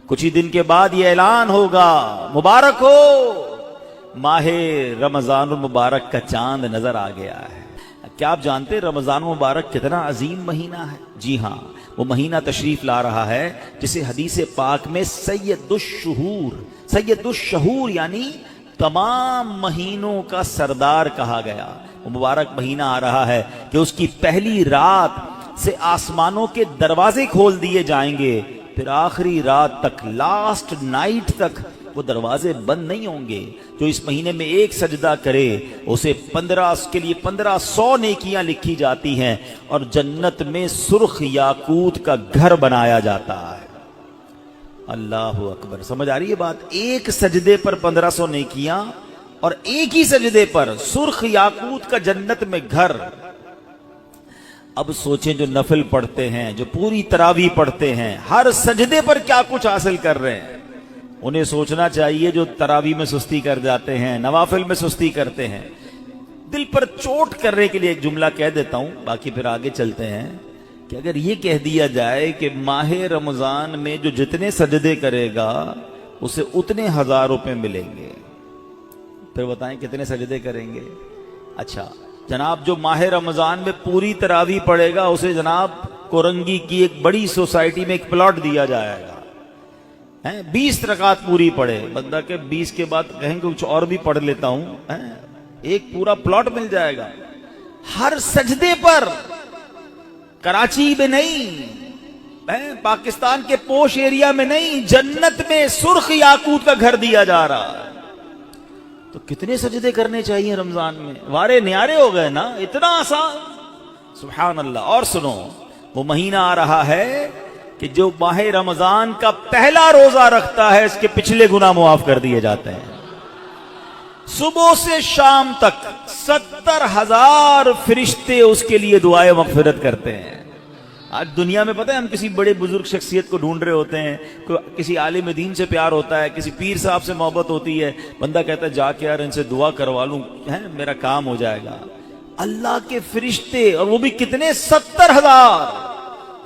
کچھ ہی دن کے بعد یہ اعلان ہوگا، مبارک ہو، ماہ رمضان المبارک کا چاند نظر آ گیا ہے۔ کیا آپ جانتے رمضان المبارک کتنا عظیم مہینہ ہے؟ جی ہاں، وہ مہینہ تشریف لا رہا ہے جسے حدیث پاک میں سید الشہور یعنی تمام مہینوں کا سردار کہا گیا۔ وہ مبارک مہینہ آ رہا ہے کہ اس کی پہلی رات سے آسمانوں کے دروازے کھول دیے جائیں گے، پھر آخری رات تک، لاسٹ نائٹ تک وہ دروازے بند نہیں ہوں گے۔ جو اس مہینے میں ایک سجدہ کرے اسے 1500 نیکیاں لکھی جاتی ہیں، اور جنت میں سرخ یاقوت کا گھر بنایا جاتا ہے۔ اللہ اکبر، سمجھ آ رہی ہے بات؟ ایک سجدے پر 1500 نیکیاں، اور ایک ہی سجدے پر سرخ یاقوت کا جنت میں گھر۔ اب سوچیں جو نفل پڑھتے ہیں، جو پوری تراویح پڑھتے ہیں، ہر سجدے پر کیا کچھ حاصل کر رہے ہیں۔ انہیں سوچنا چاہیے جو تراویح میں سستی کر جاتے ہیں، نوافل میں سستی کرتے ہیں۔ دل پر چوٹ کرنے کے لیے ایک جملہ کہہ دیتا ہوں، باقی پھر آگے چلتے ہیں، کہ اگر یہ کہہ دیا جائے کہ ماہ رمضان میں جو جتنے سجدے کرے گا اسے اتنے 1000 روپے ملیں گے، پھر بتائیں کتنے سجدے کریں گے؟ اچھا جناب، جو ماہ رمضان میں پوری تراویح پڑھے گا اسے جناب کورنگی کی ایک بڑی سوسائٹی میں ایک پلاٹ دیا جائے گا، 20 رکعت پوری پڑھے، بندہ کہ 20 کے بعد کہیں کہ کچھ اور بھی پڑھ لیتا ہوں، ایک پورا پلاٹ مل جائے گا ہر سجدے پر۔ کراچی میں نہیں، پاکستان کے پوش ایریا میں نہیں، جنت میں سرخ یاقوت کا گھر دیا جا رہا ہے۔ تو کتنے سجدے کرنے چاہیے رمضان میں؟ وارے نیارے ہو گئے نا، اتنا آسان، سبحان اللہ۔ اور سنو، وہ مہینہ آ رہا ہے کہ جو ماہ رمضان کا پہلا روزہ رکھتا ہے اس کے پچھلے گناہ معاف کر دیے جاتے ہیں۔ صبح سے شام تک 70,000 فرشتے اس کے لیے دعائے مغفرت کرتے ہیں۔ آج دنیا میں پتہ ہے ہم کسی بڑے بزرگ شخصیت کو ڈھونڈ رہے ہوتے ہیں، کسی عالم دین سے پیار ہوتا ہے، کسی پیر صاحب سے محبت ہوتی ہے، بندہ کہتا ہے جا کے یار ان سے دعا کروا لوں، میرا کام ہو جائے گا۔ اللہ کے فرشتے، اور وہ بھی کتنے؟ 70,000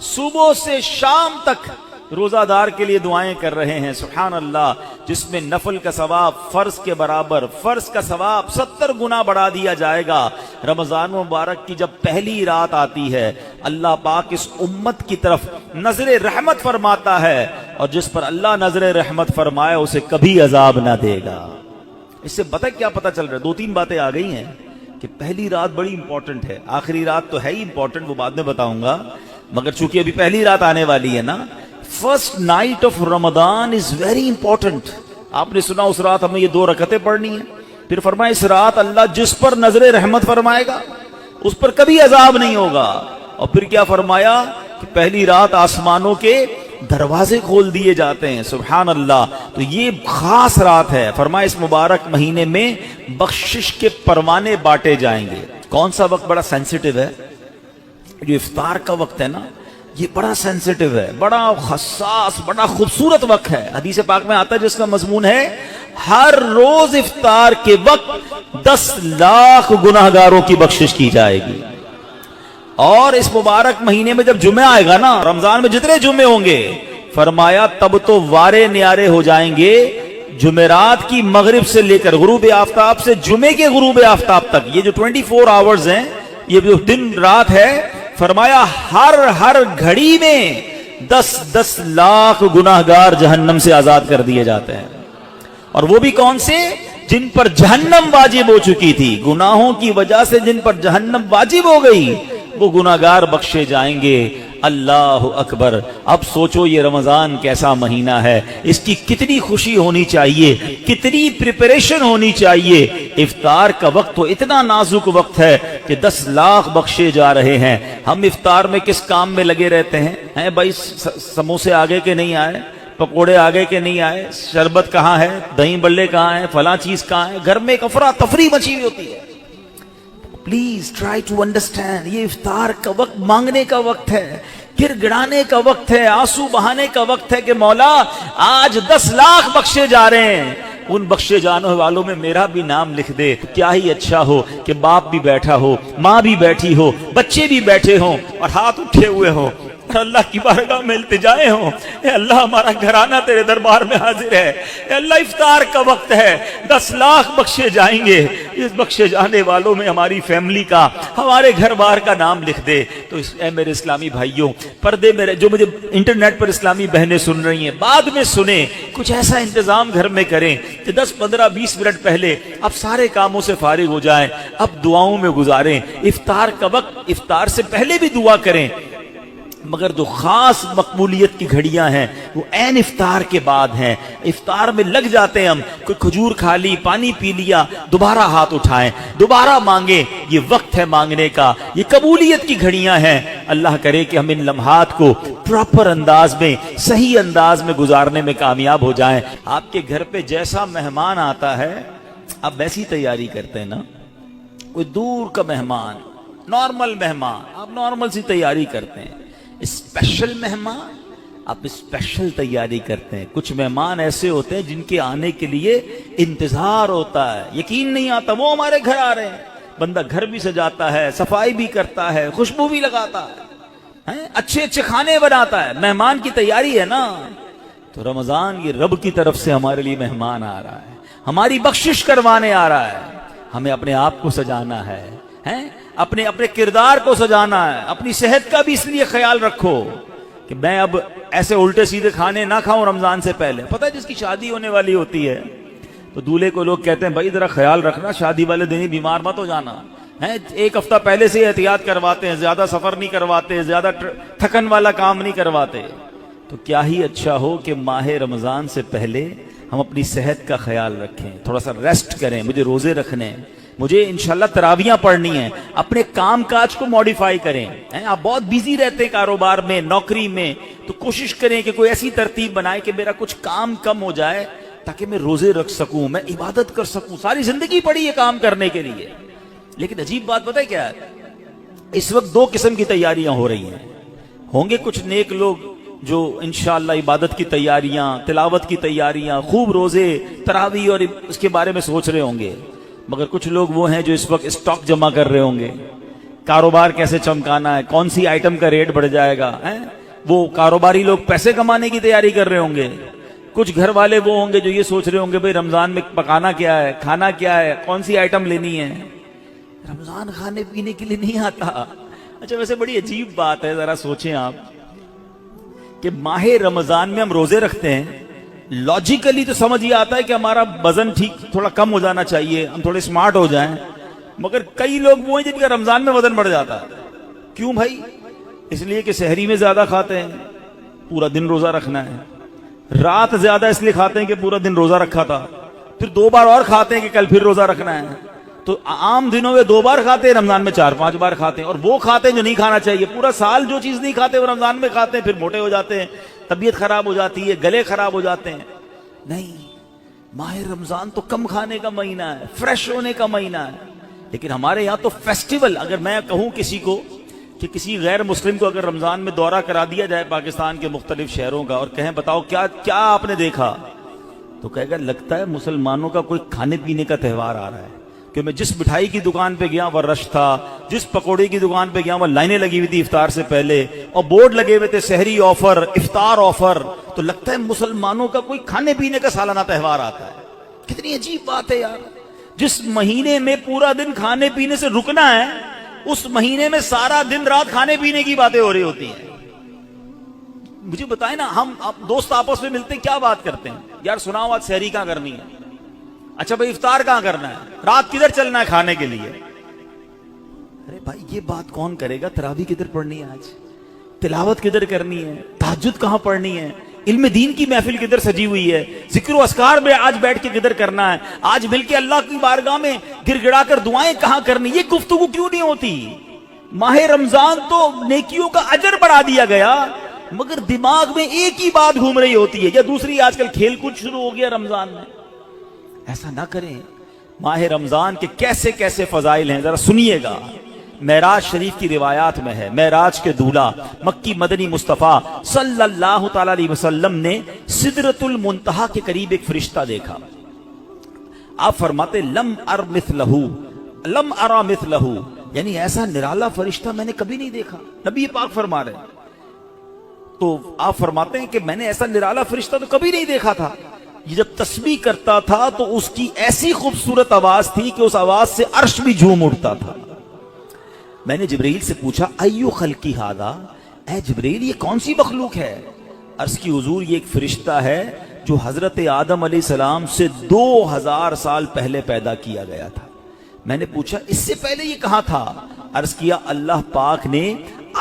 صبح سے شام تک روزہ دار کے لیے دعائیں کر رہے ہیں، سبحان اللہ، جس میں نفل کا ثواب فرض کے برابر، فرض کا ثواب 70 گنا بڑھا دیا جائے گا۔ رمضان مبارک کی جب پہلی رات آتی ہے، اللہ پاک اس امت کی طرف نظر رحمت فرماتا ہے، اور جس پر اللہ نظر رحمت فرمائے اسے کبھی عذاب نہ دے گا۔ اس سے کیا پتہ چل رہا ہے؟ 2-3 باتیں آ گئی ہیں کہ پہلی رات بڑی امپورٹنٹ ہے، آخری رات تو ہے ہی امپورٹنٹ، وہ بعد میں بتاؤں گا، مگر چونکہ ابھی پہلی رات آنے والی ہے نا، first night of Ramzan is very important. آپ نے سنا اس رات ہمیں یہ 2 رکعتیں پڑھنی ہیں، پھر فرمایا اس رات اللہ جس پر نظر رحمت فرمائے گا اس پر کبھی عذاب نہیں ہوگا، اور پھر کیا فرمایا کہ پہلی رات آسمانوں کے دروازے کھول دیے جاتے ہیں، سبحان اللہ۔ تو یہ خاص رات ہے، فرمایا اس مبارک مہینے میں بخشش کے پروانے بانٹے جائیں گے۔ کون سا وقت بڑا سینسٹیو ہے؟ جو افطار کا وقت ہے نا، یہ بڑا سینسٹیو ہے، بڑا حساس، بڑا خوبصورت وقت ہے۔ حدیث پاک میں آتا ہے جس کا مضمون ہے ہر روز افطار کے وقت 10 لاکھ گناہگاروں کی بخشش کی جائے گی۔ اور اس مبارک مہینے میں جب جمعہ آئے گا نا، رمضان میں جتنے جمعے ہوں گے، فرمایا تب تو وارے نیارے ہو جائیں گے، جمعرات کی مغرب سے لے کر غروب آفتاب سے جمعے کے غروب آفتاب تک، یہ جو 24 آورز ہیں، یہ جو دن رات ہے، فرمایا ہر گھڑی میں 10 لاکھ گناہگار جہنم سے آزاد کر دیے جاتے ہیں۔ اور وہ بھی کون سے؟ جن پر جہنم واجب ہو چکی تھی، گناہوں کی وجہ سے جن پر جہنم واجب ہو گئی، وہ گناہگار بخشے جائیں گے۔ اللہ اکبر۔ اب سوچو یہ رمضان کیسا مہینہ ہے، اس کی کتنی خوشی ہونی چاہیے، کتنی پریپریشن ہونی چاہیے۔ افطار کا وقت تو اتنا نازک وقت ہے کہ 10 لاکھ بخشے جا رہے ہیں۔ ہم افطار میں کس کام میں لگے رہتے ہیں؟ بھائی سموسے آگے کے نہیں آئے، پکوڑے آگے کے نہیں آئے، شربت کہاں ہے، دہی بلے کہاں ہے، فلاں چیز کہاں ہے، گھر میں ایک افراتفری مچی ہوئی ہوتی ہے۔ پلیز ٹرائی ٹو انڈرسٹینڈ، یہ افطار کا وقت مانگنے کا وقت ہے، گر گڑانے کا وقت ہے، آنسو بہانے کا وقت ہے کہ مولا آج 10 لاکھ بخشے جا رہے ہیں، ان بخشے جانے والوں میں میرا بھی نام لکھ دے۔ کیا ہی اچھا ہو کہ باپ بھی بیٹھا ہو، ماں بھی بیٹھی ہو، بچے بھی بیٹھے ہوں اور ہاتھ اٹھے ہوئے ہوں، اور اللہ کی بارگاہ میں التجائیں ہوں، اے اللہ ہمارا گھرانہ تیرے دربار میں حاضر ہے، اے اللہ افطار کا وقت ہے، 10 لاکھ بخشے جائیں گے، اس بخشے جانے والوں میں ہماری فیملی کا، ہمارے گھر بار کا نام لکھ دے۔ تو اے میرے اسلامی بھائیوں، پردے میں جو مجھے انٹرنیٹ پر اسلامی بہنیں سن رہی ہیں، بعد میں سنیں، کچھ ایسا انتظام گھر میں کریں کہ 10 15 20 منٹ پہلے اب سارے کاموں سے فارغ ہو جائیں، اب دعاؤں میں گزاریں، افطار کا وقت افطار سے پہلے بھی دعا کریں، مگر جو خاص مقبولیت کی گھڑیاں ہیں وہ عین افطار کے بعد ہیں۔ افطار میں لگ جاتے ہیں ہم، کوئی کھجور کھا لی، پانی پی لیا، دوبارہ ہاتھ اٹھائیں، دوبارہ مانگیں، یہ وقت ہے مانگنے کا، یہ قبولیت کی گھڑیاں ہیں۔ اللہ کرے کہ ہم ان لمحات کو پراپر انداز میں، صحیح انداز میں گزارنے میں کامیاب ہو جائیں۔ آپ کے گھر پہ جیسا مہمان آتا ہے آپ ویسی تیاری کرتے ہیں نا، کوئی دور کا مہمان، نارمل مہمان، آپ نارمل سی تیاری کرتے ہیں، اسپیشل مہمان آپ اسپیشل تیاری کرتے ہیں۔ کچھ مہمان ایسے ہوتے ہیں جن کے آنے کے لیے انتظار ہوتا ہے، یقین نہیں آتا وہ ہمارے گھر آ رہے ہیں، بندہ گھر بھی سجاتا ہے، صفائی بھی کرتا ہے، خوشبو بھی لگاتا ہے، اچھے اچھے کھانے بناتا ہے، مہمان کی تیاری ہے نا۔ تو رمضان یہ رب کی طرف سے ہمارے لیے مہمان آ رہا ہے، ہماری بخشش کروانے آ رہا ہے، ہمیں اپنے آپ کو سجانا ہے، اپنے کردار کو سجانا ہے، اپنی صحت کا بھی اس لیے خیال رکھو کہ میں اب ایسے الٹے سیدھے کھانے نہ کھاؤں رمضان سے پہلے۔ پتہ ہے جس کی شادی ہونے والی ہوتی ہے تو دولہے کو لوگ کہتے ہیں بھائی ذرا خیال رکھنا، شادی والے دن ہی بیمار مت ہو جانا، 1 ہفتہ پہلے سے احتیاط کرواتے ہیں، زیادہ سفر نہیں کرواتے، زیادہ تھکن والا کام نہیں کرواتے۔ تو کیا ہی اچھا ہو کہ ماہ رمضان سے پہلے ہم اپنی صحت کا خیال رکھیں، تھوڑا سا ریسٹ کریں، مجھے روزے رکھنے ہیں، مجھے انشاءاللہ تراویاں پڑھنی ہیں، اپنے کام کاج کو موڈیفائی کریں۔ آپ بہت بیزی رہتے ہیں کاروبار میں، نوکری میں، تو کوشش کریں کہ کوئی ایسی ترتیب بنائے کہ میرا کچھ کام کم ہو جائے تاکہ میں روزے رکھ سکوں، میں عبادت کر سکوں۔ ساری زندگی پڑی ہے کام کرنے کے لیے، لیکن عجیب بات پتہ ہے کیا ہے، اس وقت 2 قسم کی تیاریاں ہو رہی ہیں۔ ہوں گے کچھ نیک لوگ جو انشاءاللہ عبادت کی تیاریاں، تلاوت کی تیاریاں، خوب روزے، تراویح اور اس کے بارے میں سوچ رہے ہوں گے، مگر کچھ لوگ وہ ہیں جو اس وقت اسٹاک جمع کر رہے ہوں گے، کاروبار کیسے چمکانا ہے، کون سی آئٹم کا ریٹ بڑھ جائے گا، وہ کاروباری لوگ پیسے کمانے کی تیاری کر رہے ہوں گے۔ کچھ گھر والے وہ ہوں گے جو یہ سوچ رہے ہوں گے بھئی رمضان میں پکانا کیا ہے، کھانا کیا ہے، کون سی آئٹم لینی ہے۔ رمضان کھانے پینے کے لیے نہیں آتا۔ اچھا ویسے بڑی عجیب بات ہے، ذرا سوچیں آپ کہ ماہ رمضان میں ہم روزے رکھتے ہیں، لاجیکلی تو سمجھ یہ آتا ہے کہ ہمارا وزن ٹھیک تھوڑا کم ہو جانا چاہیے، ہم تھوڑے سمارٹ ہو جائیں، مگر کئی لوگ وہ ہیں جن کا رمضان میں وزن بڑھ جاتا ہے۔ کیوں بھائی؟ اس لیے کہ سحری میں زیادہ کھاتے ہیں، پورا دن روزہ رکھنا ہے، رات زیادہ اس لیے کھاتے ہیں کہ پورا دن روزہ رکھا تھا، پھر 2 بار اور کھاتے ہیں کہ کل پھر روزہ رکھنا ہے۔ تو عام دنوں میں 2 بار کھاتے ہیں، رمضان میں 4-5 بار کھاتے ہیں، اور وہ کھاتے ہیں جو نہیں کھانا چاہیے۔ پورا سال جو چیز نہیں کھاتے وہ رمضان میں کھاتے ہیں، پھر موٹے ہو جاتے ہیں، طبیعت خراب ہو جاتی ہے، گلے خراب ہو جاتے ہیں۔ نہیں، ماہ رمضان تو کم کھانے کا مہینہ ہے، فریش ہونے کا مہینہ ہے۔ لیکن ہمارے یہاں تو فیسٹیول، اگر میں کہوں کسی کو کہ کسی غیر مسلم کو اگر رمضان میں دورہ کرا دیا جائے پاکستان کے مختلف شہروں کا اور کہیں بتاؤ کیا آپ نے دیکھا، تو کہے گا لگتا ہے مسلمانوں کا کوئی کھانے پینے کا تہوار آ رہا ہے، کہ میں جس مٹھائی کی دکان پہ گیا وہ رش تھا، جس پکوڑے کی دکان پہ گیا وہ لائنیں لگی ہوئی تھی افطار سے پہلے، اور بورڈ لگے ہوئے تھے سحری آفر، افطار آفر، تو لگتا ہے مسلمانوں کا کوئی کھانے پینے کا سالانہ تہوار آتا ہے۔ کتنی عجیب بات ہے یار، جس مہینے میں پورا دن کھانے پینے سے رکنا ہے، اس مہینے میں سارا دن رات کھانے پینے کی باتیں ہو رہی ہوتی ہیں۔ مجھے بتائیں نا، ہم دوست آپس میں ملتے کیا بات کرتے ہیں؟ یار سناؤ آج سحری کہاں کرنی ہے، اچھا بھائی افطار کہاں کرنا ہے، رات کدھر چلنا ہے کھانے کے لیے۔ ارے بھائی یہ بات کون کرے گا؟ تراویح کدھر پڑھنی ہے، آج تلاوت کدھر کرنی ہے، تہجد کہاں پڑھنی ہے، علم دین کی محفل کدھر سجی ہوئی ہے، ذکر و اذکار میں آج بیٹھ کے کدھر کرنا ہے، آج مل کے اللہ کی بارگاہ میں گر گڑا کر دعائیں کہاں کرنی، یہ گفتگو کیوں نہیں ہوتی؟ ماہ رمضان تو نیکیوں کا اجر بڑھا دیا گیا، مگر دماغ میں ایک ہی بات گھوم رہی ہوتی ہے، یا دوسری آج کل کھیل کود شروع ہو گیا رمضان میں۔ ایسا نہ کریں۔ ماہ رمضان کے کیسے کیسے فضائل ہیں ذرا سنیے گا۔ معراج شریف کی روایات میں ہے، معراج کے دولہ مکی مدنی مصطفیٰ صلی اللہ تعالی علیہ وسلم نے سدرۃ المنتہا کے قریب ایک فرشتہ دیکھا۔ آپ فرماتے لم ار مثلہ، یعنی ایسا نرالا فرشتہ میں نے کبھی نہیں دیکھا۔ نبی پاک فرما رہے تو آپ فرماتے ہیں کہ میں نے ایسا نرالا فرشتہ تو کبھی نہیں دیکھا تھا. یہ جب تسبیح کرتا تھا تو اس کی ایسی خوبصورت آواز تھی کہ اس آواز سے عرش بھی جھوم اٹھتا تھا. میں نے جبرائیل سے پوچھا ایو خلقی ھذا، اے جبرائیل یہ کون سی مخلوق ہے؟ عرض کی حضور یہ ایک فرشتہ ہے جو حضرت آدم علیہ السلام سے 2000 سال پہلے پیدا کیا گیا تھا. میں نے پوچھا اس سے پہلے یہ کہاں تھا؟ عرض کیا اللہ پاک نے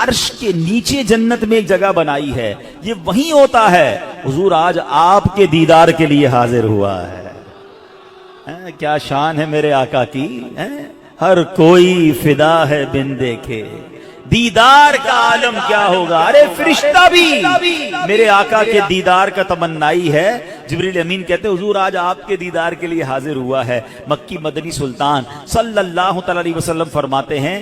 عرش کے نیچے جنت میں ایک جگہ بنائی ہے، یہ وہیں ہوتا ہے. حضور آج آپ کے دیدار کے لیے حاضر ہوا ہے. کیا شان ہے میرے آقا کی، ہر کوئی فدا ہے بن دیکھے، دیدار کا عالم کیا ہوگا. ارے فرشتہ بھی میرے آقا کے دیدار کا تمنائی ہے. جبریل امین کہتے حضور آج آپ کے دیدار کے لیے حاضر ہوا ہے. مکی مدنی سلطان صلی اللہ تعالی علیہ وسلم فرماتے ہیں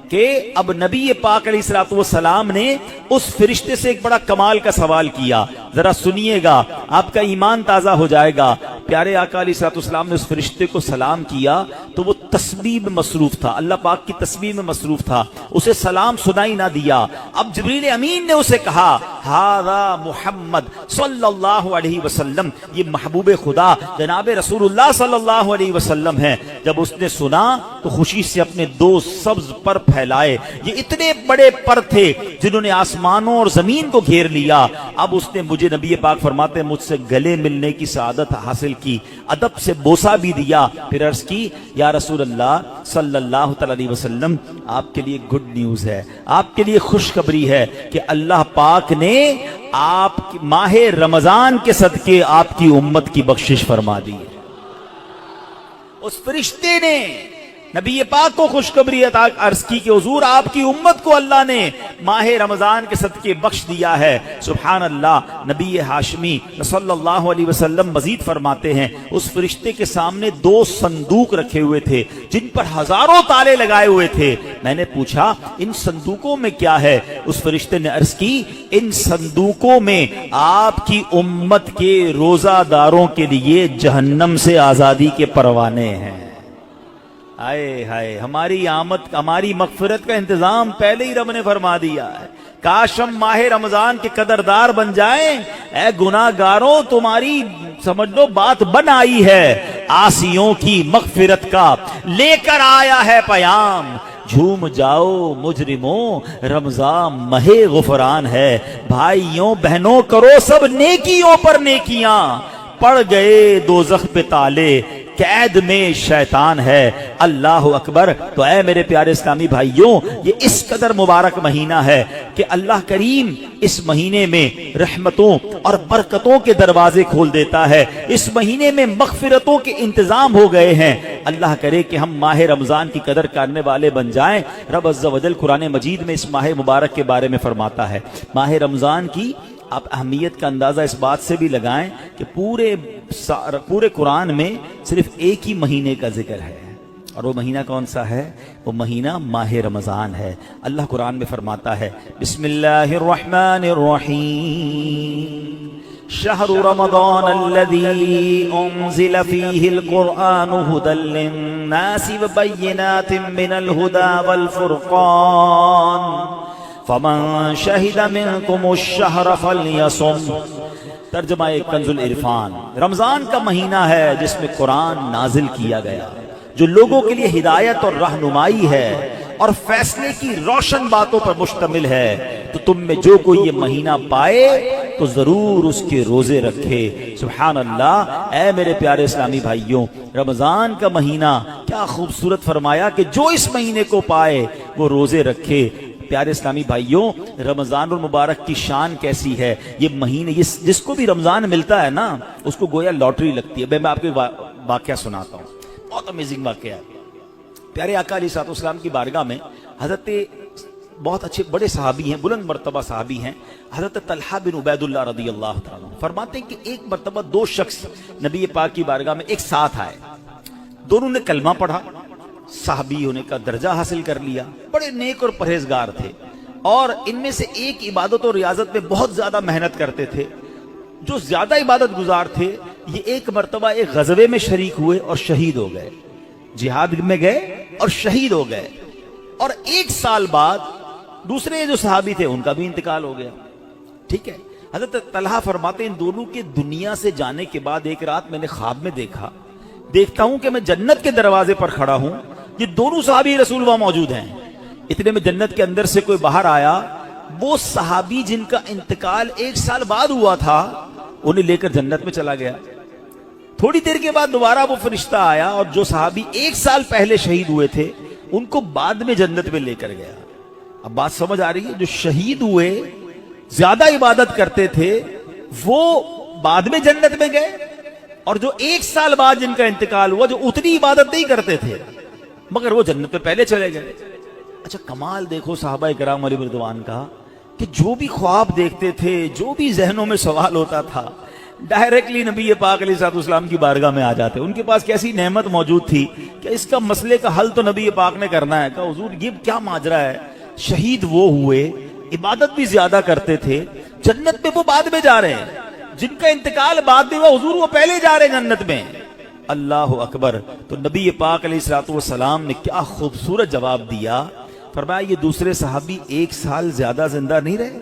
کہ اب نبی پاک علیہ الصلوۃ والسلام نے اس فرشتے سے ایک بڑا کمال کا سوال کیا. ذرا سنیے گا، آپ کا ایمان تازہ ہو جائے گا. پیارے آقا علیہ الصلوۃ والسلام نے اس فرشتے کو سلام کیا تو وہ تسبیح میں مصروف تھا، اللہ پاک کی تسبیح میں مصروف تھا، اسے سلام سنائی نہ دیا. اب جبریل امین نے اسے کہا ھذا محمد صلی اللہ علیہ وسلم، یہ محبوب خدا جناب رسول اللہ صلی اللہ علیہ وسلم ہے. جب اس نے سنا تو خوشی سے اپنے 2 سبز پر پھیلائے. یہ اتنے بڑے پر تھے جنہوں نے آسمانوں اور زمین کو گھیر لیا. اب اس نے مجھے نبی پاک فرماتے ہیں مجھ سے گلے ملنے کی سعادت حاصل کی، ادب سے بوسہ بھی دیا. پھر عرض کی یا رسول اللہ صلی اللہ تعالی علیہ وسلم آپ کے لیے گڈ نیوز ہے، آپ کے لیے خوشخبری ہے کہ اللہ پاک نے آپ ماہ رمضان کے صدقے آپ کی امت کی بخشش فرما دی. اس فرشتے نے نبی پاک کو خوشخبری عطا عرض کی کہ حضور آپ کی امت کو اللہ نے ماہ رمضان کے صدقے بخش دیا ہے. سبحان اللہ. نبی ہاشمی صلی اللہ علیہ وسلم مزید فرماتے ہیں اس فرشتے کے سامنے 2 صندوق رکھے ہوئے تھے جن پر ہزاروں تالے لگائے ہوئے تھے. میں نے پوچھا ان صندوقوں میں کیا ہے؟ اس فرشتے نے عرض کی ان صندوقوں میں آپ کی امت کے روزہ داروں کے لیے جہنم سے آزادی کے پروانے ہیں. ہائے ہائے، ہماری آمد ہماری مغفرت کا انتظام پہلے ہی رب نے فرما دیا ہے. کاش ہم ماہ رمضان کے قدردار بن جائیں. اے گناہ گاروں تمہاری سمجھ لو بات بن آئی ہے، عاصیوں کی مغفرت کا لے کر آیا ہے پیام. جھوم جاؤ مجرموں رمضان ماہ غفران ہے. بھائیوں بہنوں کرو سب نیکیوں پر نیکیاں، پڑ گئے دوزخ پہ تالے قید میں شیطان ہے. اللہ اکبر. تو اے میرے پیارے اسلامی بھائیوں یہ اس قدر مبارک مہینہ ہے کہ اللہ کریم اس مہینے میں رحمتوں اور برکتوں کے دروازے کھول دیتا ہے. اس مہینے میں مغفرتوں کے انتظام ہو گئے ہیں. اللہ کرے کہ ہم ماہ رمضان کی قدر کرنے والے بن جائیں. رب عز و جل قرآن مجید میں اس ماہ مبارک کے بارے میں فرماتا ہے. ماہ رمضان کی آپ اہمیت کا اندازہ اس بات سے بھی لگائیں کہ پورے قرآن میں صرف ایک ہی مہینے کا ذکر ہے، اور وہ مہینہ کون سا ہے؟ وہ مہینہ ماہ رمضان ہے. اللہ قرآن میں فرماتا ہے بسم اللہ الرحمن الرحیم شہر رمضان الذی انزل فیہ القرآن ھدی للناس وبینات من الھدی والفرقان فمن شہد منکم الشہر فلیصم. ترجمہ کنز العرفان. رمضان کا مہینہ ہے جس میں قرآن نازل کیا گیا، جو لوگوں کے لیے ہدایت اور رہنمائی ہے اور فیصلے کی روشن باتوں پر مشتمل ہے. تو تم میں جو کوئی یہ مہینہ پائے تو ضرور اس کے روزے رکھے. سبحان اللہ. اے میرے پیارے اسلامی بھائیوں رمضان کا مہینہ کیا خوبصورت فرمایا کہ جو اس مہینے کو پائے وہ روزے رکھے. پیارے اسلامی بھائیوں رمضان المبارک کی شان کیسی ہے. یہ مہینے جس کو بھی رمضان ملتا ہے نا اس کو گویا لاٹری لگتی ہے. میں آپ کو واقعہ سناتا ہوں، بہت امیزنگ واقعہ ہے. پیارے آقا علیہ الصلوۃ والسلام کی بارگاہ میں حضرت بہت اچھے بڑے صحابی ہیں، بلند مرتبہ صحابی ہیں، حضرت طلحہ بن عبید اللہ رضی اللہ تعالیٰ عنہ فرماتے ہیں کہ ایک مرتبہ 2 شخص نبی پاک کی بارگاہ میں ایک ساتھ آئے. دونوں نے کلمہ پڑھا، صحابی ہونے کا درجہ حاصل کر لیا، بڑے نیک اور پرہیزگار تھے، اور ان میں سے ایک عبادت اور ریاضت میں بہت زیادہ محنت کرتے تھے. جو زیادہ عبادت گزار تھے یہ ایک مرتبہ ایک غزوے میں شریک ہوئے اور شہید ہو گئے. جہاد میں گئے اور شہید ہو گئے، اور 1 سال بعد دوسرے جو صحابی تھے ان کا بھی انتقال ہو گیا. ٹھیک ہے. حضرت طلحہ فرماتے ان دونوں کے دنیا سے جانے کے بعد ایک رات میں نے خواب میں دیکھتا ہوں کہ میں جنت کے دروازے پر کھڑا ہوں, یہ دونوں صحابی رسول وہاں موجود ہیں. اتنے میں جنت کے اندر سے کوئی باہر آیا, وہ صحابی جن کا انتقال 1 سال بعد ہوا تھا انہیں لے کر جنت میں چلا گیا. تھوڑی دیر کے بعد دوبارہ وہ فرشتہ آیا اور جو صحابی 1 سال پہلے شہید ہوئے تھے ان کو بعد میں جنت میں لے کر گیا. اب بات سمجھ آ رہی ہے؟ جو شہید ہوئے, زیادہ عبادت کرتے تھے, وہ بعد میں جنت میں گئے, اور جو 1 سال بعد جن کا انتقال ہوا, جو اتنی عبادت نہیں کرتے تھے مگر وہ جنت میں پہلے چلے گئے. اچھا کمال دیکھو صحابہ کرام علیہ رضوان کا, کہ جو بھی خواب دیکھتے تھے, جو بھی ذہنوں میں سوال ہوتا تھا, ڈائریکٹلی نبی پاک علیہ الصلوۃ والسلام کی بارگاہ میں آ جاتے. ان کے پاس کیسی نعمت موجود تھی کہ اس کا مسئلے کا حل تو نبی پاک نے کرنا ہے. کہا حضور یہ کیا ماجرا ہے, شہید وہ ہوئے, عبادت بھی زیادہ کرتے تھے, جنت میں وہ بعد میں جا رہے ہیں, جن کا انتقال بعد میں ہوا حضور وہ پہلے جا رہے ہیں جنت میں. اللہ اکبر. تو نبی پاک علیہ الصلوۃ والسلام نے کیا خوبصورت جواب دیا. فرمایا یہ دوسرے صحابی 1 سال زیادہ زندہ نہیں رہے.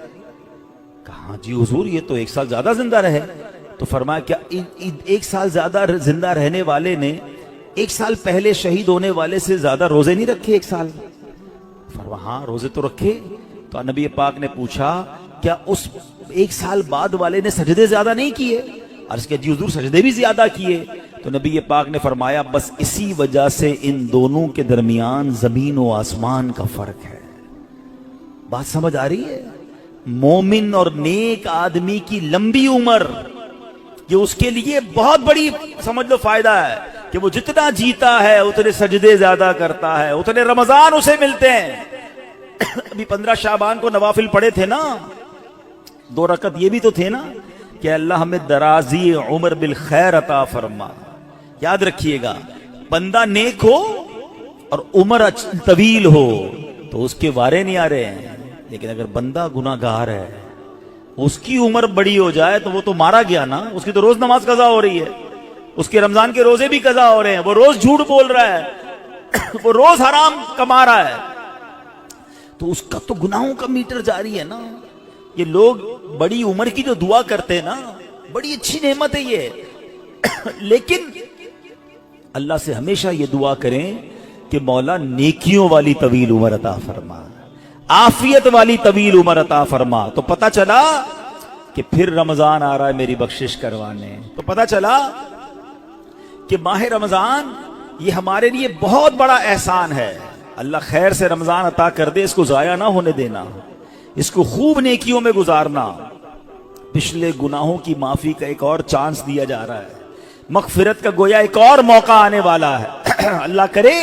کہا جی حضور یہ تو 1 سال زیادہ زندہ رہے. تو فرمایا کیا 1 سال زیادہ زندہ رہنے والے نے 1 سال پہلے شہید ہونے والے سے زیادہ روزے نہیں رکھے 1 سال؟ فرمایا ہاں روزے تو رکھے. تو نبی پاک نے پوچھا کیا اس 1 سال بعد والے نے سجدے زیادہ نہیں کیے؟ عرض کیا جی حضور سجدے بھی زیادہ کیے. تو نبی پاک نے فرمایا بس اسی وجہ سے ان دونوں کے درمیان زمین و آسمان کا فرق ہے. بات سمجھ آ رہی ہے؟ مومن اور نیک آدمی کی لمبی عمر یہ اس کے لیے بہت بڑی سمجھ لو فائدہ ہے کہ وہ جتنا جیتا ہے اتنے سجدے زیادہ کرتا ہے, اتنے رمضان اسے ملتے ہیں. ابھی 15 شعبان کو نوافل پڑے تھے نا, 2 رکعت یہ بھی تو تھے نا کہ اللہ ہمیں درازی عمر بالخیر عطا فرما. یاد رکھیے گا بندہ نیک ہو اور عمر طویل ہو تو اس کے وارے نہیں آ رہے ہیں, لیکن اگر بندہ گناہگار ہے اس کی عمر بڑی ہو جائے تو وہ تو مارا گیا نا. اس کی تو روز نماز قضا ہو رہی ہے, اس کے رمضان کے روزے بھی قضا ہو رہے ہیں, وہ روز جھوٹ بول رہا ہے, وہ روز حرام کما رہا ہے, تو اس کا تو گناہوں کا میٹر جاری ہے نا. یہ لوگ بڑی عمر کی جو دعا کرتے ہیں نا, بڑی اچھی نعمت ہے یہ, لیکن اللہ سے ہمیشہ یہ دعا کریں کہ مولا نیکیوں والی طویل عمر عطا فرما, عافیت والی طویل عمر عطا فرما. تو پتہ چلا کہ پھر رمضان آ رہا ہے میری بخشش کروانے. تو پتہ چلا کہ ماہ رمضان یہ ہمارے لیے بہت بڑا احسان ہے. اللہ خیر سے رمضان عطا کر دے, اس کو ضائع نہ ہونے دینا, اس کو خوب نیکیوں میں گزارنا. پچھلے گناہوں کی معافی کا ایک اور چانس دیا جا رہا ہے, مغفرت کا گویا ایک اور موقع آنے والا ہے. اللہ کرے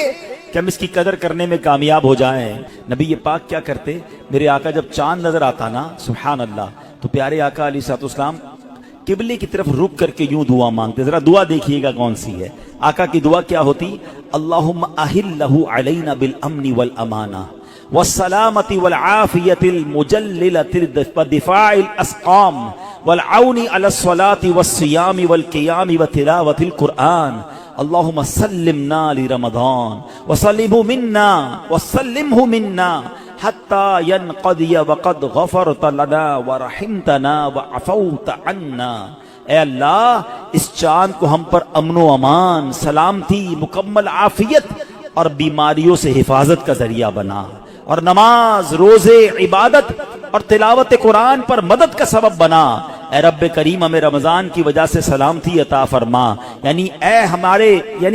کہ ہم اس کی قدر کرنے میں کامیاب ہو جائیں. نبی پاک کیا کرتے, میرے آقا جب چاند نظر آتا نا سبحان اللہ, تو پیارے آقا علیہ الصلوۃ والسلام قبلے کی طرف رک کر کے یوں دعا مانگتے. ذرا دعا دیکھیے گا کون سی ہے. آقا کی دعا کیا ہوتی, اللہم اہلہ علینا بالامن والامانہ والسلامة والعافية المجللة ودفاع الأسقام والعون على الصلاة والصيام والقيام وتلاوة القرآن. اللهم سلمنا لرمضان وسلمه منا حتى ينقضي وقد غفرت لنا ورحمتنا وعفوت عنا. اے اللہ اس چاند کو ہم پر امن و امان, سلامتی, مکمل عافیت اور بیماریوں سے حفاظت کا ذریعہ بنا, اور نماز, روزے, عبادت اور تلاوت قرآن پر مدد کا سبب بنا. اے رب کریم ہمیں رمضان کی وجہ سے سلامتی عطا فرما, یعنی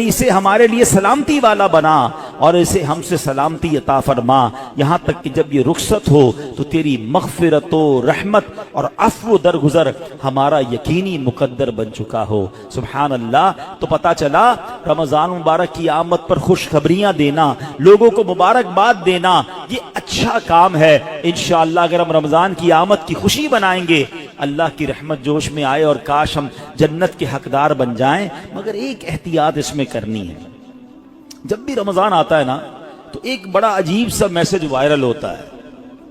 اسے ہمارے لیے سلامتی والا بنا اور اسے ہم سے سلامتی عطا فرما, یہاں تک کہ جب یہ رخصت ہو تو تیری مغفرت و رحمت اور عفو درگزر ہمارا یقینی مقدر بن چکا ہو. سبحان اللہ. تو پتہ چلا رمضان مبارک کی آمد پر خوشخبریاں دینا, لوگوں کو مبارکباد دینا, یہ اچھا کام ہے. انشاءاللہ اگر ہم رمضان کی آمد کی خوشی بنائیں گے, اللہ کی رحمت جوش میں آئے اور کاش ہم جنت کے حقدار بن جائیں. مگر ایک احتیاط اس میں کرنی ہے. جب بھی رمضان آتا ہے نا تو ایک بڑا عجیب سا میسج وائرل ہوتا ہے.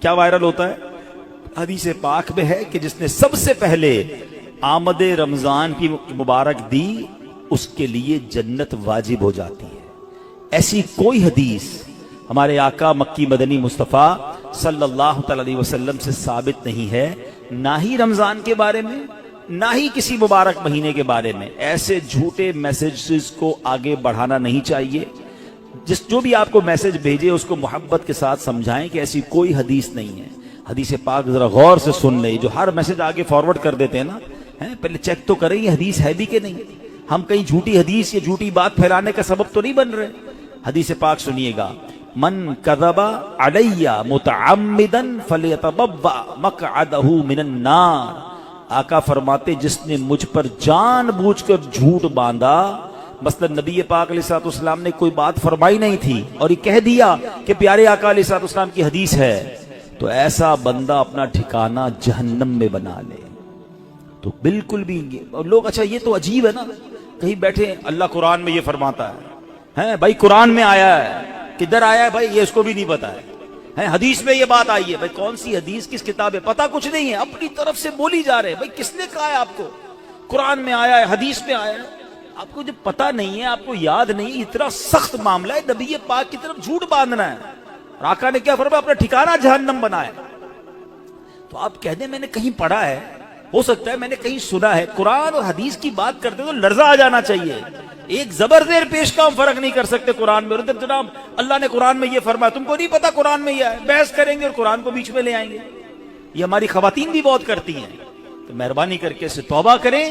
کیا وائرل ہوتا ہے؟ حدیث پاک میں ہے کہ جس نے سب سے پہلے آمد رمضان کی مبارک دی اس کے لیے جنت واجب ہو جاتی ہے. ایسی کوئی حدیث ہمارے آقا مکی مدنی مصطفیٰ صلی اللہ تعالی علیہ وسلم سے ثابت نہیں ہے, نہ ہی رمضان کے بارے میں، نہ ہی کسی مبارک مہینے کے بارے میں ایسے جھوٹے میسیجز کو آگے بڑھانا نہیں چاہیے۔ جو بھی آپ کو میسج بھیجے اس کو محبت کے ساتھ سمجھائیں کہ ایسی کوئی حدیث نہیں ہے۔ حدیث پاک ذرا غور سے سن لیں، جو ہر میسج آگے فارورڈ کر دیتے ہیں نا، پہلے چیک تو کریں یہ حدیث ہے بھی کہ نہیں، ہم کہیں جھوٹی حدیث یا جھوٹی بات پھیلانے کا سبب تو نہیں بن رہے۔ حدیث پاک سنیے گا، من کذب علی متعمدا فلیتبوأ مقعدہ من النار۔ آقا فرماتے جس نے مجھ پر جان بوجھ کر جھوٹ باندھا، مثلا نبی پاک علیہ الصلوۃ والسلام نے کوئی بات فرمائی نہیں تھی اور یہ کہہ دیا کہ پیارے آقا علیہ الصلوۃ والسلام کی حدیث ہے، تو ایسا بندہ اپنا ٹھکانہ جہنم میں بنا لے۔ تو بالکل بھی لوگ اچھا یہ تو عجیب ہے نا، کہیں بیٹھے اللہ قرآن میں یہ فرماتا ہے بھائی، قرآن میں آیا ہے، کدھر آیا ہے بھائی یہ اس کو بھی نہیں پتا ہے، حدیث میں یہ بات آئی ہے، بھائی کون سی حدیث کس کتاب ہے پتا کچھ نہیں ہے، اپنی طرف سے بولی جا رہے ہیں۔ بھائی کس نے کہا ہے آپ کو قرآن میں آیا ہے، حدیث میں آیا ہے؟ آپ کو جب پتا نہیں ہے، آپ کو یاد نہیں، اتنا سخت معاملہ ہے نبی پاک کی طرف جھوٹ باندھنا ہے، اور آقا نے کیا فرمایا؟ اپنا ٹھکانہ جہنم بنایا۔ تو آپ کہہ دیں میں نے کہیں پڑھا ہے، ہو سکتا ہے میں نے کہیں سنا ہے، قرآن اور حدیث کی بات کرتے تو لرزہ آ جانا چاہیے، ایک زبر زیر پیش کا ہم فرق نہیں کر سکتے قرآن میں، اور جناب اللہ نے قرآن میں یہ فرمایا، تم کو نہیں پتا قرآن میں یہ ہے، بحث کریں گے اور قرآن کو بیچ میں لے آئیں گے۔ یہ ہماری خواتین بھی بہت کرتی ہیں، تو مہربانی کر کے اسے توبہ کریں،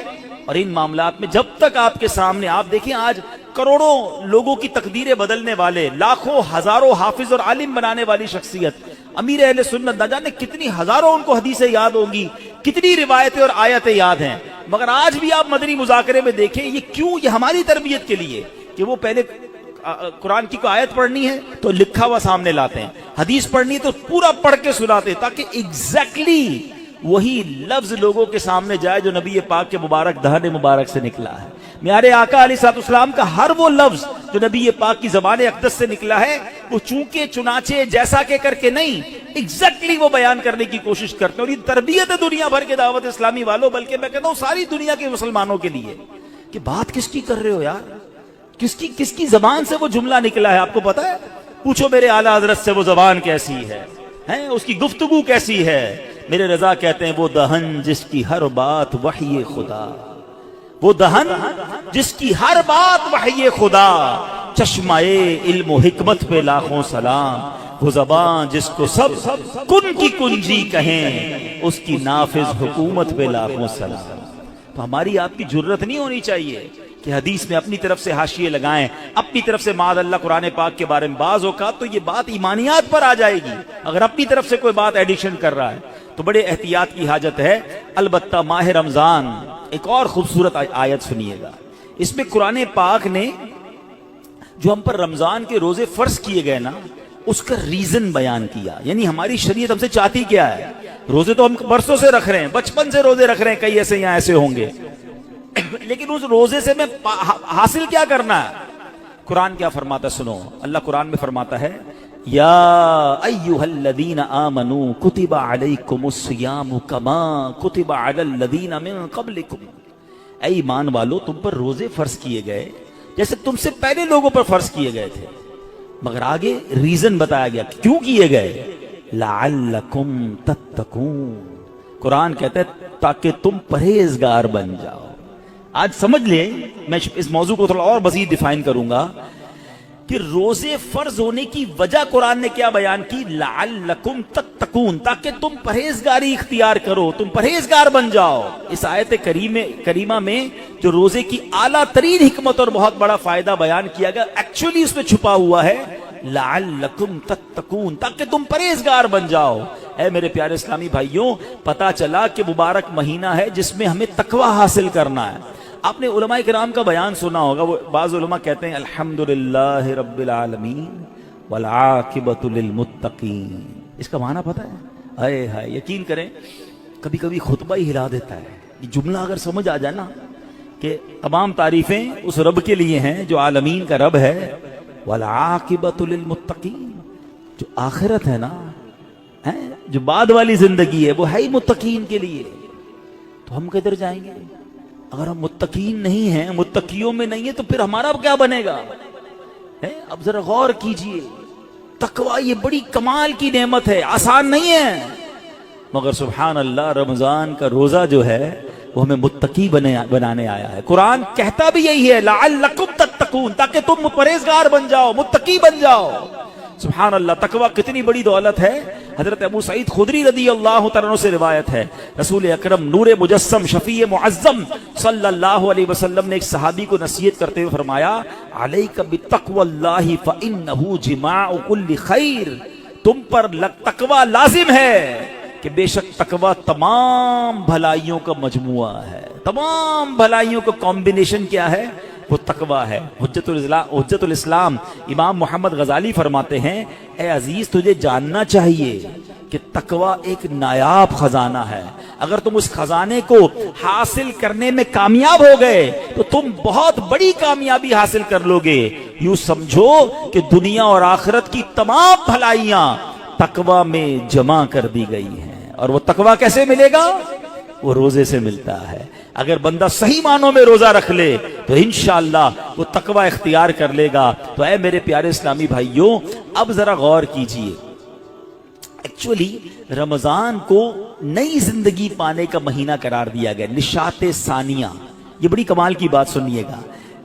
اور ان معاملات میں جب تک آپ کے سامنے، آپ دیکھیں آج کروڑوں لوگوں کی تقدیریں بدلنے والے، لاکھوں ہزاروں حافظ اور عالم بنانے والی شخصیت امیر اہل سنت، نہ جانے کتنی ہزاروں ان کو حدیثیں یاد ہوں گی، کتنی روایتیں اور آیتیں یاد ہیں، مگر آج بھی آپ مدنی مذاکرے میں دیکھیں یہ کیوں، یہ ہماری تربیت کے لیے کہ وہ پہلے قرآن کی کوئی آیت پڑھنی ہے تو لکھا ہوا سامنے لاتے ہیں، حدیث پڑھنی ہے تو پورا پڑھ کے سناتے، تاکہ ایگزیکٹلی وہی لفظ لوگوں کے سامنے جائے جو نبی پاک کے مبارک دہن مبارک سے نکلا ہے۔ میارے آقا علیہ الصلوۃ والسلام کا ہر وہ لفظ جو نبی پاک کی زبان اقدس سے نکلا ہے، وہ چونکہ چنانچہ جیسا کہ کر کے نہیں، ایگزیکٹلی وہ بیان کرنے کی کوشش کرتے ہیں، اور یہ تربیت ہے دنیا بھر کے دعوت اسلامی والوں، بلکہ میں کہتا ہوں ساری دنیا کے مسلمانوں کے لیے، کہ بات کس کی کر رہے ہو یار، کس کی زبان سے وہ جملہ نکلا ہے آپ کو پتا ہے؟ پوچھو میرے اعلیٰ حضرت سے وہ زبان کیسی ہے، اس کی گفتگو کیسی ہے؟ میرے رضا کہتے ہیں وہ دہن جس کی ہر بات وحی خدا، وہ دہن جس کی ہر بات وحی خدا، چشمہ علم و حکمت پہ لاکھوں سلام، وہ زبان جس کو سب کن کی کنجی کہیں، اس کی نافذ حکومت پہ لاکھوں سلام۔ تو ہماری آپ کی جرت نہیں ہونی چاہیے کہ حدیث میں اپنی طرف سے حاشیے لگائیں، اپنی طرف سے معاذ اللہ قرآن پاک کے بارے میں، بعض اوقات تو یہ بات ایمانیات پر آ جائے گی اگر اپنی طرف سے کوئی بات ایڈیشن کر رہا ہے، تو بڑے احتیاط کی حاجت ہے۔ البتہ ماہ رمضان ایک اور خوبصورت آیت سنیے گا، اس میں قرآن پاک نے جو ہم پر رمضان کے روزے فرض کیے گئے نا، اس کا ریزن بیان کیا، یعنی ہماری شریعت ہم سے چاہتی کیا ہے؟ روزے تو ہم برسوں سے رکھ رہے ہیں، بچپن سے روزے رکھ رہے ہیں، کئی ایسے یہاں ایسے ہوں گے، لیکن اس روزے سے میں حاصل کیا کرنا ہے؟ قرآن کیا فرماتا سنو، اللہ قرآن میں فرماتا ہے یا ایھا الذین آمنوا کتب علیکم الصیام کما کتب علی الذین من قبلکم، اے ایمان والو تم پر روزے فرض کیے گئے جیسے تم سے پہلے لوگوں پر فرض کیے گئے تھے، مگر آگے ریزن بتایا گیا کیوں کیے گئے، لعلکم تتقون، قرآن کہتا ہے تاکہ تم پرہیزگار بن جاؤ۔ آج سمجھ لیں، میں اس موضوع کو تھوڑا اور مزید ڈیفائن کروں گا کہ روزے فرض ہونے کی وجہ قرآن نے کیا بیان کی، لعلکم تتقون، تاکہ تم پرہیزگاری اختیار کرو، تم پرہیزگار بن جاؤ۔ اس آیت کریمہ میں جو روزے کی اعلیٰ ترین حکمت اور بہت بڑا فائدہ بیان کیا گیا، ایکچولی اس میں چھپا ہوا ہے لعلکم تتقون، تاکہ تم پرہیزگار بن جاؤ۔ اے میرے پیارے اسلامی بھائیوں، پتا چلا کہ مبارک مہینہ ہے جس میں ہمیں تقوی حاصل کرنا ہے۔ آپ نے علماء کرام کا بیان سنا ہوگا، وہ بعض علماء کہتے ہیں الحمدللہ رب العالمین والعاقبۃ للمتقین، اس کا معنی پتہ ہے؟ اے ہائے، یقین کریں کبھی کبھی خطبہ ہی ہلا دیتا ہے یہ جملہ اگر سمجھ آ جائے نا، کہ تمام تعریفیں اس رب کے لیے ہیں جو عالمین کا رب ہے، والعاقبۃ للمتقین، جو آخرت ہے نا، جو بعد والی زندگی ہے وہ ہے ہی متقین کے لیے۔ تو ہم کدھر جائیں گے اگر ہم متقین نہیں ہیں، متقیوں میں نہیں ہیں، تو پھر ہمارا کیا بنے گا؟ اب ذرا غور کیجئے، تقوی یہ بڑی کمال کی نعمت ہے، آسان نہیں ہے، مگر سبحان اللہ رمضان کا روزہ جو ہے وہ ہمیں متقی بنانے آیا ہے. قرآن کہتا بھی یہی ہے لعلکم تتقون، تاکہ تم پرہیزگار بن جاؤ، متقی بن جاؤ. سبحان اللہ، تقوی کتنی بڑی دولت ہے. حضرت ابو سعید خدری رضی اللہ تعالیٰ عنہ سے روایت ہے، رسول اکرم نور مجسم شفیع معظم صلی اللہ علیہ وسلم نے ایک صحابی کو نصیحت کرتے ہوئے فرمایا علیک بتقوی اللہ فانہ جماع کل خیر، تم پر تقوی لازم ہے کہ بے شک تقوی تمام بھلائیوں کا مجموعہ ہے. تمام بھلائیوں کا کمبینیشن کیا ہے؟ وہ تقوی ہے. حجت الاسلام امام محمد غزالی فرماتے ہیں اے عزیز تجھے جاننا چاہیے کہ تقوی ایک نایاب خزانہ ہے. اگر تم اس خزانے کو حاصل کرنے میں کامیاب ہو گئے تو تم بہت بڑی کامیابی حاصل کر لو گے. یوں سمجھو کہ دنیا اور آخرت کی تمام بھلائیاں تقوی میں جمع کر دی گئی ہیں. اور وہ تقوی کیسے ملے گا؟ وہ روزے سے ملتا ہے. اگر بندہ صحیح معنوں میں روزہ رکھ لے تو انشاءاللہ وہ تقوی اختیار کر لے گا. تو اے میرے پیارے اسلامی بھائیوں، اب ذرا غور کیجئے. ایکچولی رمضان کو نئی زندگی پانے کا مہینہ قرار دیا گیا، نشاط ثانیہ. یہ بڑی کمال کی بات سنیے گا.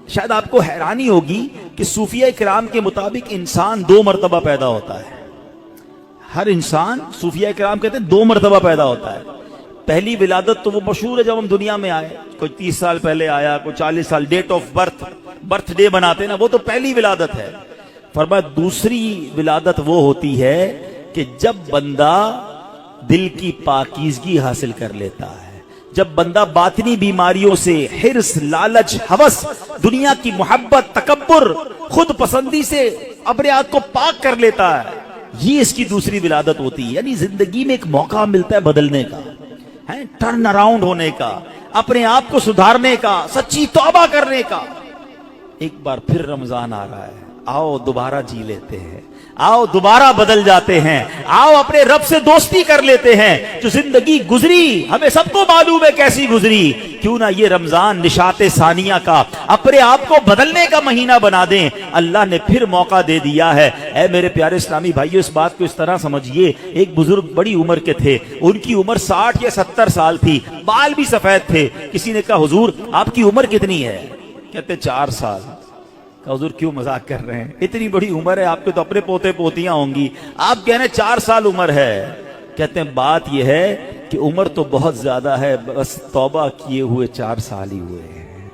شاید آپ کو حیرانی ہوگی کہ صوفیہ کرام کے مطابق انسان 2 مرتبہ پیدا ہوتا ہے. ہر انسان، صوفیہ کرام کہتے ہیں 2 مرتبہ پیدا ہوتا ہے. پہلی ولادت تو وہ مشہور ہے جب ہم دنیا میں آئے، کوئی 30 سال پہلے آیا، کوئی 40 سال، ڈیٹ آف برتھ ڈے بناتے نا، وہ تو پہلی ولادت ہے. فرمایا دوسری ولادت وہ ہوتی ہے کہ جب بندہ دل کی پاکیزگی حاصل کر لیتا ہے، جب بندہ باطنی بیماریوں سے، حرص، لالچ، ہوس، دنیا کی محبت، تکبر، خود پسندی سے اپنے آپ کو پاک کر لیتا ہے، یہ اس کی دوسری ولادت ہوتی ہے. یعنی زندگی میں ایک موقع ملتا ہے بدلنے کا، ٹرن اراؤنڈ ہونے کا، اپنے آپ کو سدھارنے کا، سچی توبہ کرنے کا. ایک بار پھر رمضان آ رہا ہے، آؤ دوبارہ جی لیتے ہیں، آؤ دوبارہ بدل جاتے ہیں، آؤ اپنے رب سے دوستی کر لیتے ہیں. جو زندگی گزری ہمیں سب کو معلوم ہے کیسی گزری، کیوں نہ یہ رمضان نشاط ثانیہ کا اپنے آپ کو بدلنے کا مہینہ بنا دیں. اللہ نے پھر موقع دے دیا ہے. اے میرے پیارے اسلامی بھائیو، اس بات کو اس طرح سمجھیے، ایک بزرگ بڑی عمر کے تھے، ان کی عمر 60 یا 70 سال تھی، بال بھی سفید تھے. کسی نے کہا حضور آپ کی عمر کتنی ہے؟ کہتے 4 سال. حضور کیوں مذاق کر رہے ہیں، اتنی بڑی عمر ہے، آپ کے تو اپنے پوتے پوتیاں ہوں گی، آپ کہہ رہے ہیں 4 سال عمر ہے. کہتے ہیں بات یہ ہے کہ عمر تو بہت زیادہ ہے، بس توبہ کیے ہوئے 4 سال ہی ہوئے ہیں،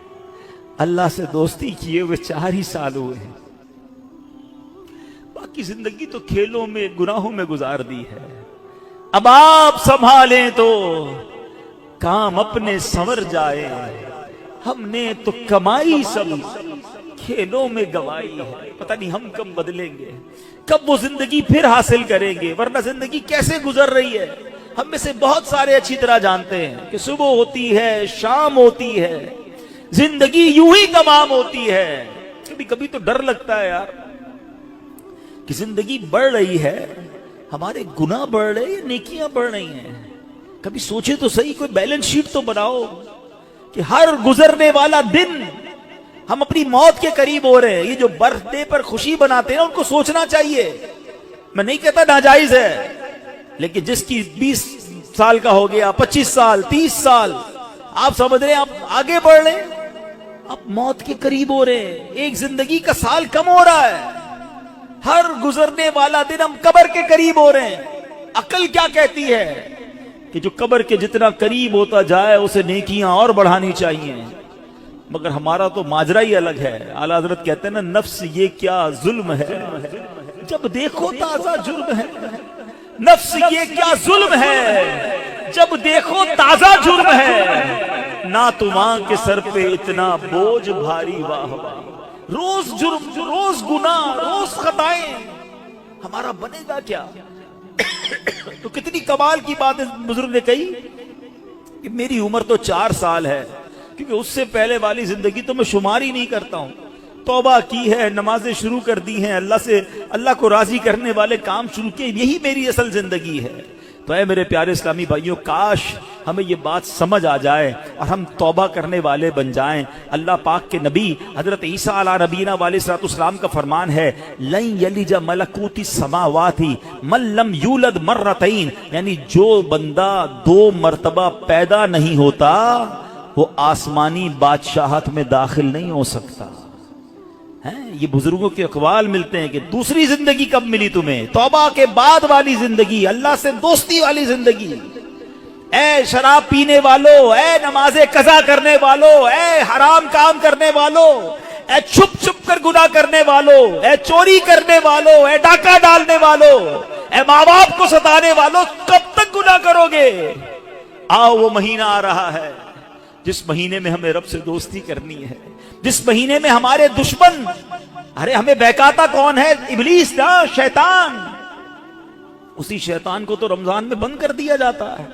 اللہ سے دوستی کیے ہوئے 4 ہی سال ہوئے ہیں، باقی زندگی تو کھیلوں میں، گناہوں میں گزار دی ہے. اب آپ سنبھالیں تو کام اپنے سنور جائے، ہم نے تو کمائی سب کھیلوں میں گوائی ہے. پتہ نہیں ہم کب بدلیں گے، کب وہ زندگی پھر حاصل کریں گے، ورنہ زندگی کیسے گزر رہی ہے. ہم میں سے بہت سارے اچھی طرح جانتے ہیں کہ صبح ہوتی ہے، شام ہوتی ہے، زندگی یوں ہی تمام ہوتی ہے. کبھی کبھی تو ڈر لگتا ہے یار کہ زندگی بڑھ رہی ہے، ہمارے گناہ بڑھ رہے ہیں، نیکیاں بڑھ رہی ہیں. کبھی سوچے تو صحیح، کوئی بیلنس شیٹ تو بناؤ کہ ہر گزرنے والا دن ہم اپنی موت کے قریب ہو رہے ہیں. یہ جو برتھ ڈے پر خوشی بناتے ہیں ان کو سوچنا چاہیے. میں نہیں کہتا ناجائز ہے، لیکن جس کی 20 سال کا ہو گیا، 25 سال، 30 سال، آپ سمجھ رہے ہیں آپ آگے بڑھ رہے ہیں، آپ موت کے قریب ہو رہے ہیں. ایک زندگی کا سال کم ہو رہا ہے، ہر گزرنے والا دن ہم قبر کے قریب ہو رہے ہیں. عقل کیا کہتی ہے کہ جو قبر کے جتنا قریب ہوتا جائے اسے نیکیاں اور بڑھانی چاہیے. مگر ہمارا تو ماجرا ہی الگ ہے. اعلیٰ حضرت کہتے ہیں نا، نفس یہ کیا ظلم ہے، جب دیکھو تازہ جرم ہے. نفس یہ کیا ظلم ہے، جب دیکھو تازہ جرم ہے. نہ تمہاں کے سر پہ اتنا بوجھ بھاری، واہ واہ. روز جرم، روز گناہ، روز خطائیں، ہمارا بنے گا کیا؟ تو کتنی کمال کی بات بزرگ نے کہی کہ میری عمر تو 4 سال ہے، کیونکہ اس سے پہلے والی زندگی تو میں شمار ہی نہیں کرتا ہوں. توبہ کی ہے، نمازیں شروع کر دی ہیں، اللہ کو راضی کرنے والے کام شروع کیے، یہی میری اصل زندگی ہے. تو اے میرے پیارے اسلامی بھائیوں، کاش ہمیں یہ بات سمجھ آ جائے اور ہم توبہ کرنے والے بن جائیں۔ اللہ پاک کے نبی حضرت عیسیٰ علیہ نبینا علیہ الصلوۃ والسلام کا فرمان ہے لن یلج ملکوت السماوات من لم یولد مرتین، یعنی جو بندہ 2 مرتبہ پیدا نہیں ہوتا وہ آسمانی بادشاہت میں داخل نہیں ہو سکتا۔ یہ بزرگوں کے اقوال ملتے ہیں کہ دوسری زندگی کب ملی تمہیں؟ توبہ کے بعد والی زندگی، اللہ سے دوستی والی زندگی۔ اے شراب پینے والو، اے نماز قضا کرنے والو، اے حرام کام کرنے والو، اے چھپ چھپ کر گناہ کرنے والو، اے چوری کرنے والو، اے ڈاکہ ڈالنے والو، اے ماں باپ کو ستانے والو، کب تک گناہ کرو گے؟ آؤ وہ مہینہ آ رہا ہے جس مہینے میں ہمیں رب سے دوستی کرنی ہے، جس مہینے میں ہمارے دشمن، ارے ہمیں بہکاتا کون ہے؟ ابلیس نا، شیطان۔ اسی شیطان کو تو رمضان میں بند کر دیا جاتا ہے۔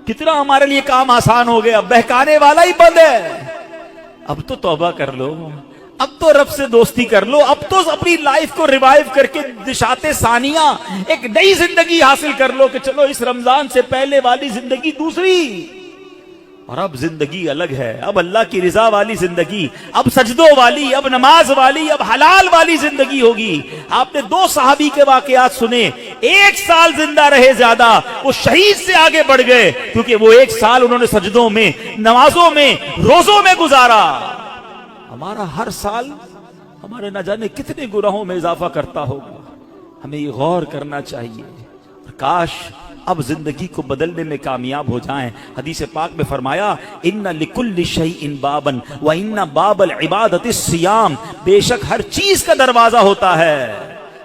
کتنا ہمارے لیے کام آسان ہو گیا، بہکانے والا ہی بند ہے۔ اب تو توبہ کر لو، اب تو رب سے دوستی کر لو، اب تو اپنی لائف کو ریوائیو کر کے نشاط ثانیہ ایک نئی زندگی حاصل کر لو کہ چلو اس رمضان سے پہلے والی زندگی دوسری، اور اب زندگی الگ ہے، اب اللہ کی رضا والی زندگی، اب سجدوں والی، اب نماز والی، اب حلال والی زندگی ہوگی۔ آپ نے 2 صحابی کے واقعات سنے، 1 سال زندہ رہے زیادہ، وہ شہید سے آگے بڑھ گئے کیونکہ وہ 1 سال انہوں نے سجدوں میں، نمازوں میں، روزوں میں گزارا۔ ہمارا ہر سال ہمارے نہ جانے کتنے گناہوں میں اضافہ کرتا ہوگا، ہمیں یہ غور کرنا چاہیے۔ کاش اب زندگی کو بدلنے میں کامیاب ہو جائیں۔ حدیث پاک میں فرمایا ان لکل شیء بابا وان باب العبادۃ الصیام، بے شک ہر چیز کا دروازہ ہوتا ہے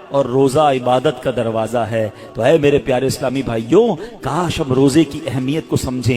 اور روزہ عبادت کا دروازہ ہے۔ تو اے میرے پیارے اسلامی بھائیوں، کاش ہم روزے کی اہمیت کو سمجھیں۔